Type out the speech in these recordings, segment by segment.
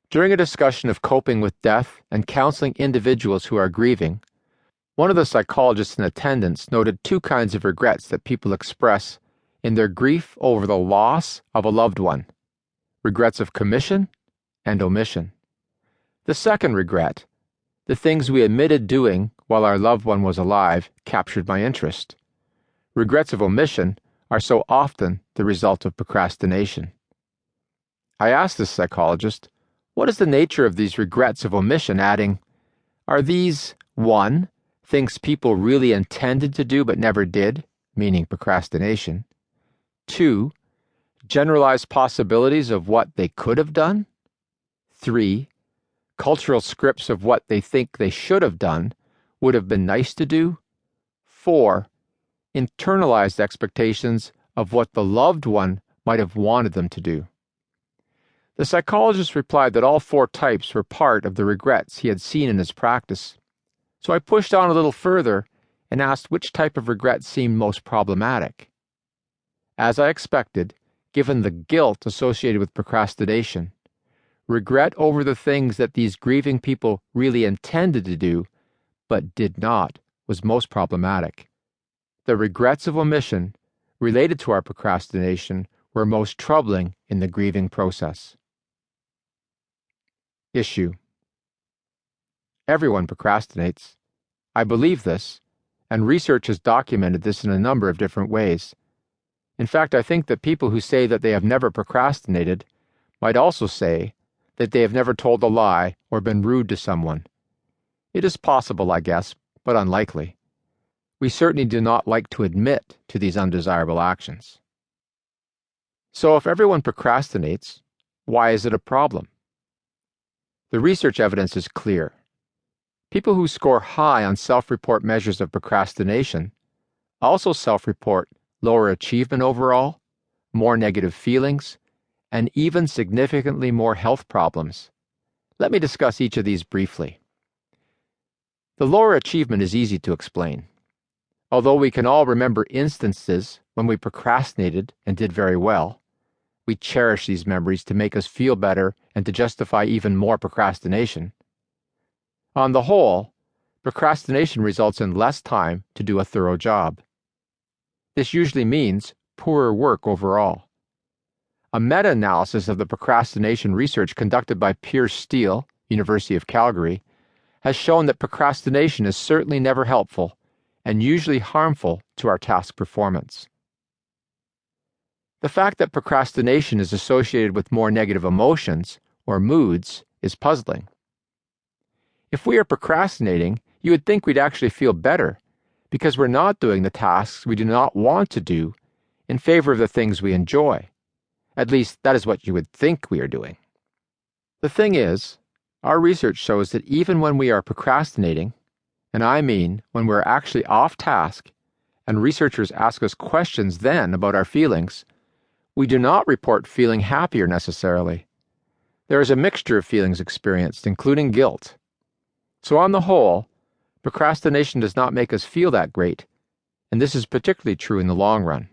During a discussion of coping with death and counseling individuals who are grieving, one of the psychologists in attendance noted two kinds of regrets that people express in their grief over the loss of a loved one: regrets of commission and omission. The second regret, the things we omitted doing while our loved one was alive, captured my interest. Regrets of omission are so often the result of procrastination. I asked this psychologist, what is the nature of these regrets of omission, adding, are these, 1, things people really intended to do but never did, meaning procrastination; 2, generalized possibilities of what they could have done; 3, cultural scripts of what they think they should have done, would have been nice to do; 4, internalized expectations of what the loved one might have wanted them to do. The psychologist replied that all 4 types were part of the regrets he had seen in his practice. So I pushed on a little further and asked which type of regret seemed most problematic. As I expected, given the guilt associated with procrastination, regret over the things that these grieving people really intended to do but did not was most problematic. The regrets of omission related to our procrastination were most troubling in the grieving process. Issue: everyone procrastinates. I believe this, and research has documented this in a number of different ways. In fact, I think that people who say that they have never procrastinated might also say that they have never told a lie or been rude to someone. It is possible, I guess, but unlikely. We certainly do not like to admit to these undesirable actions. So if everyone procrastinates, why is it a problem? The research evidence is clear. People who score high on self-report measures of procrastination also self-report lower achievement overall, more negative feelings, and even significantly more health problems. Let me discuss each of these briefly. The lower achievement is easy to explain. Although we can all remember instances when we procrastinated and did very well, we cherish these memories to make us feel better and to justify even more procrastination. On the whole, procrastination results in less time to do a thorough job. This usually means poorer work overall. A meta-analysis of the procrastination research conducted by Piers Steele, University of Calgary, has shown that procrastination is certainly never helpful and usually harmful to our task performance. The fact that procrastination is associated with more negative emotions, or moods, is puzzling. If we are procrastinating, you would think we'd actually feel better, because we're not doing the tasks we do not want to do in favor of the things we enjoy. At least, that is what you would think we are doing. The thing is, our research shows that even when we are procrastinating, and I mean when we're actually off task, and researchers ask us questions then about our feelings, we do not report feeling happier necessarily. There is a mixture of feelings experienced, including guilt. So on the whole, procrastination does not make us feel that great, and this is particularly true in the long run.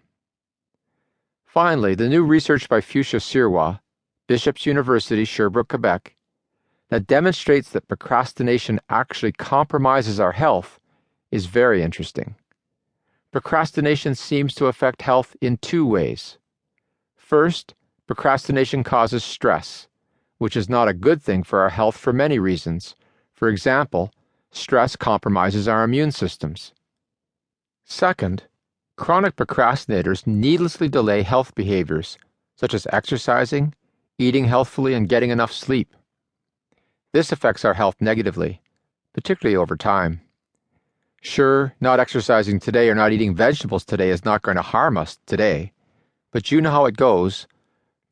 Finally, the new research by Pychyl, Bishop's University, Sherbrooke, Quebec, that demonstrates that procrastination actually compromises our health is very interesting. Procrastination seems to affect health in 2 ways. First, procrastination causes stress, which is not a good thing for our health for many reasons. For example, stress compromises our immune systems. Second, chronic procrastinators needlessly delay health behaviors, such as exercising, eating healthfully, and getting enough sleep. This affects our health negatively, particularly over time. Sure, not exercising today or not eating vegetables today is not going to harm us today, but you know how it goes.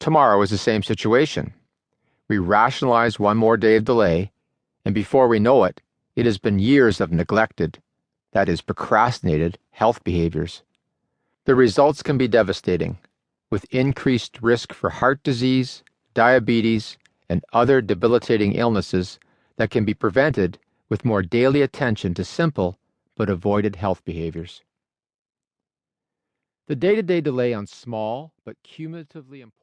Tomorrow is the same situation. We rationalize one more day of delay, and before we know it, it has been years of neglected, that is, procrastinated, health behaviors. The results can be devastating, with increased risk for heart disease, diabetes, and other debilitating illnesses that can be prevented with more daily attention to simple but avoided health behaviors. The day-to-day delay on small but cumulatively important